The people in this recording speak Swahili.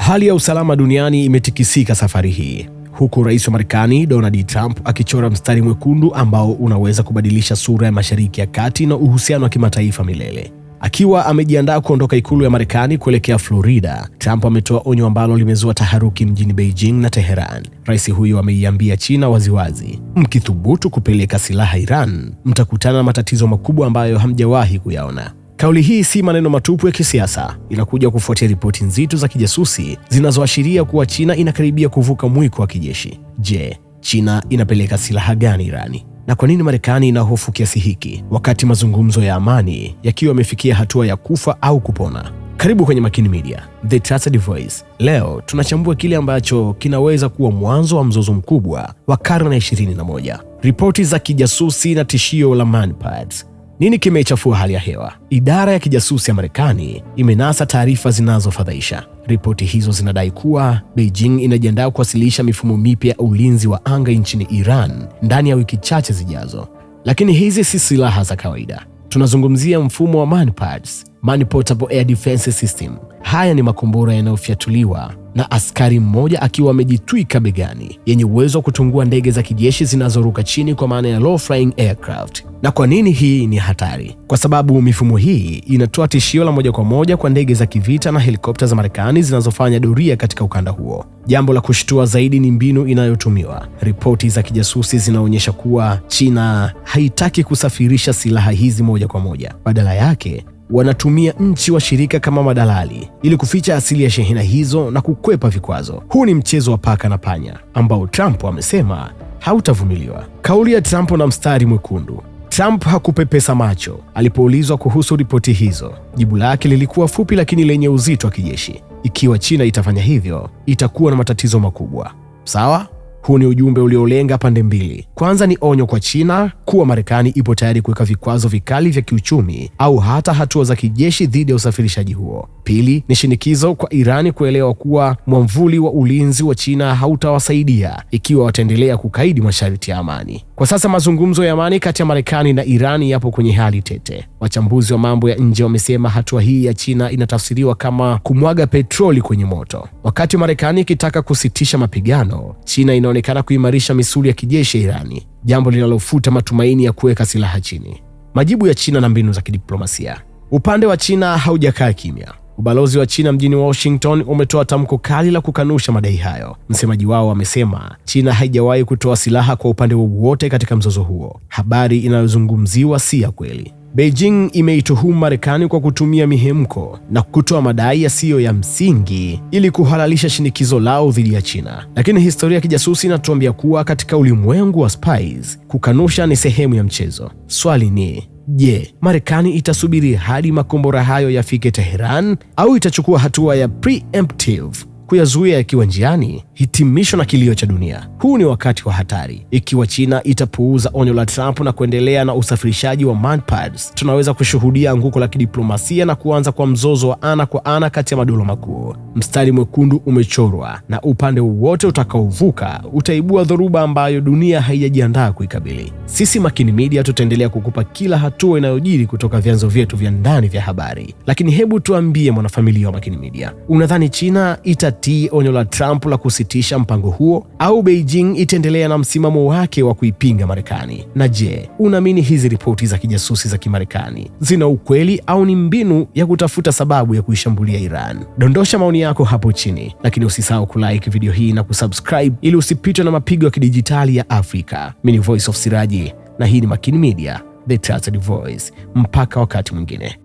Hali ya usalama duniani imetikisika safari hii, huku rais wa Marekani Donald Trump akichora mstari mwekundu ambao unaweza kubadilisha sura ya Mashariki ya Kati na uhusiano wa kimataifa milele. Akiwa amejiandaa kuondoka ikulu ya Marekani kuelekea Florida, Trump ametoa onyo ambalo limezua taharuki mjini Beijing na Teheran. Rais huyo ameiambia China waziwazi, mkithubutu kupeleka silaha Iran, mtakutana na matatizo makubwa ambayo hamjawahi kuyaona. Kauli hii si maneno matupu ya kisiasa, inakuja kufuatia ripoti nzito za kijasusi zinazoashiria kuwa China inakaribia kuvuka mwiko wa kijeshi. Je, China inapeleka silaha gani Irani? Na kwa nini Marekani ina hofu kiasi hiki wakati mazungumzo ya amani yakiwa yamefikia hatua ya kufa au kupona? Karibu kwenye Makini Media, The Trusted Voice. Leo tunachambua kile ambacho kinaweza kuwa mwanzo wa mzozo mkubwa wa karne ya 21. Ripoti za kijasusi na tishio la Manpads. Nini kimeichafua hali ya hewa? Idara ya kijasusi ya Marekani imenasa taarifa zinazofadhaisha. Ripoti hizo zinadai kuwa Beijing inajiandaa kuwasilisha mifumo mipya ya ulinzi wa anga nchini Iran ndani ya wiki chache zijazo. Lakini hizi si silaha za kawaida. Tunazungumzia mfumo wa Manpads, Man-Portable Air Defense System. Haya ni makombora yanayofyatuliwa na askari mmoja akiwa amejitwika begani, yenye uwezo wa kutungua ndege za kijeshi zinazoruka chini, kwa maana ya low flying aircraft. Na kwa nini hii ni hatari? Kwa sababu mifumo hii inatoa tishio la moja kwa moja kwa ndege za kivita na helikopta za Marekani zinazofanya doria katika ukanda huo. Jambo la kushtua zaidi ni mbinu inayotumiwa. Ripoti za kijasusi zinaonyesha kuwa China haitaki kusafirisha silaha hizi moja kwa moja. Badala yake wanatumia nchi washirika kama madalali ili kuficha asili ya shehena hizo na kukwepa vikwazo. Huu ni mchezo wa paka na panya ambao Trump amesema hautavumiliwa. Kauli ya Trump na mstari mwekundu. Trump hakupepesa macho alipoulizwa kuhusu ripoti hizo. Jibu lake lilikuwa fupi lakini lenye uzito wa kijeshi. Ikiwa China itafanya hivyo, itakuwa na matatizo makubwa. Sawa? Huu ni ujumbe uliolenga pande mbili. Kwanza ni onyo kwa China kuwa Marekani ipo tayari kuweka vikwazo vikali vya kiuchumi au hata hatua za kijeshi dhidi ya usafirishaji huo. Pili ni shinikizo kwa Irani kuelewa kuwa mwamvuli wa ulinzi wa China hautawasaidia ikiwa wataendelea kukaidi masharti ya amani. Kwa sasa mazungumzo ya amani kati ya Marekani na Irani yapo kwenye hali tete. Wachambuzi wa mambo ya nje wamesema hatua hii ya China inatafsiriwa kama kumwaga petroli kwenye moto. Wakati Marekani ikitaka kusitisha mapigano, China inaonekana kuimarisha misuli ya kijeshi ya Irani, jambo linalofuta matumaini ya kuweka silaha chini. Majibu ya China na mbinu za kidiplomasia. Upande wa China haujakaa kimya. Ubalozi wa China mjini Washington umetoa tamko kali la kukanusha madai hayo. Msemaji wao amesema China haijawahi kutoa silaha kwa upande wowote katika mzozo huo. Habari inayozungumziwa si ya kweli. Beijing imeituhumu Marekani kwa kutumia mihemko na kutoa madai yasiyo ya msingi ili kuhalalisha shinikizo lao dhidi ya China. Lakini historia ya kijasusi inatuambia kuwa katika ulimwengu wa spies, kukanusha ni sehemu ya mchezo. Swali ni, je, Marekani itasubiri hadi makombora hayo yafike Teheran au itachukua hatua ya preemptive kuyazuia yakiwa njiani? Hitimisho na kilio cha dunia. Huu ni wakati wa hatari. Ikiwa China itapuuza onyo la Trump na kuendelea na usafirishaji wa Manpads, tunaweza kushuhudia anguko la kidiplomasia na kuanza kwa mzozo wa ana kwa ana kati ya madola makuu. Mstari mwekundu umechorwa na upande wowote utakaovuka utaibua dhoruba ambayo dunia haijajiandaa kuikabili. Sisi Makini Media tutaendelea kukupa kila hatua inayojiri kutoka vyanzo vyetu vya ndani vya habari. Lakini hebu tuambie, mwanafamilia wa Makini Media, unadhani China itatii onyo la Trump la kusitisha mpango huo au Beijing itaendelea na msimamo wake wa kuipinga Marekani? Na je, unaamini hizi ripoti za kijasusi za Kimarekani zina ukweli au ni mbinu ya kutafuta sababu ya kuishambulia Iran? Dondosha maoni yako hapo chini, lakini usisahau kulike video hii na kusubscribe ili usipitwe na mapigo ya kidijitali ya Afrika. Mimi ni Voice of Siraji na hii ni Makini Media, The Trusted Voice. Mpaka wakati mwingine.